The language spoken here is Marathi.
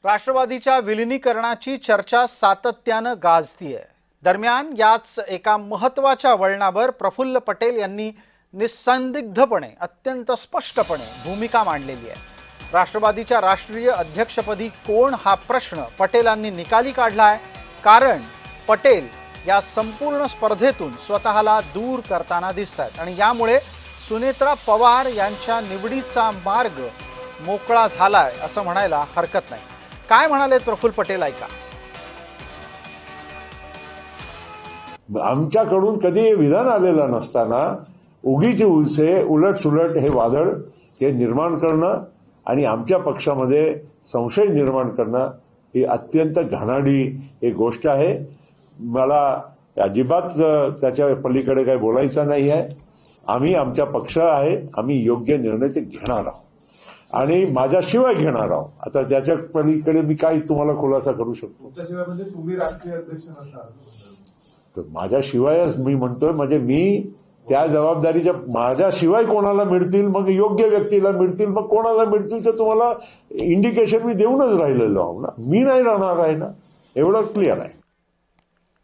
राष्ट्रवादीच्या विलिनीकरणाची चर्चा सातत्यानं गाजतीये। दरम्यान याच एका महत्त्वाच्या वळणावर प्रफुल्ल पटेल यांनी निसंदिग्धपणे अत्यंत स्पष्टपणे भूमिका मांडलेली आहे। राष्ट्रवादीच्या राष्ट्रीय अध्यक्षपदी कोण हा प्रश्न पटेलांनी निकाली काढलाय, कारण पटेल या संपूर्ण स्पर्धेतून स्वतःला दूर करताना दिसतात आणि यामुळे सुनेत्रा पवार यांच्या निवडीचा मार्ग मोकळा झालाय असं म्हणायला हरकत नाही। काय म्हणाले प्रफुल्ल पटेल ऐका। आमच्याकडून कधी विधान आलेलं नसताना उगीचे उलसे उलट हे वादळ हे निर्माण करणं आणि आमच्या पक्षामध्ये संशय निर्माण करणं ही अत्यंत घाणेरडी एक गोष्ट आहे। मला अजिबात त्याच्या पलीकडे काही बोलायचं नाही आहे। आम्ही आमच्या पक्ष आहे, आम्ही योग्य निर्णय ते घेणार आहोत आणि माझ्याशिवाय घेणार आहोत। आता त्याच्या पलीकडे मी काय तुम्हाला खुलासा करू शकतो? तुमच्याशिवाय म्हणजे तुम्ही राष्ट्रीय अध्यक्ष नसणार, तर माझ्याशिवायच मी म्हणतोय, म्हणजे मी त्या जबाबदारीच्या माझ्याशिवाय कोणाला मिळतील, मग योग्य व्यक्तीला मिळतील, मग कोणाला मिळतील तर तुम्हाला इंडिकेशन मी देऊनच राहिलेलो आहो ना। मी नाही राहणार आहे ना, एवढं क्लिअर आहे।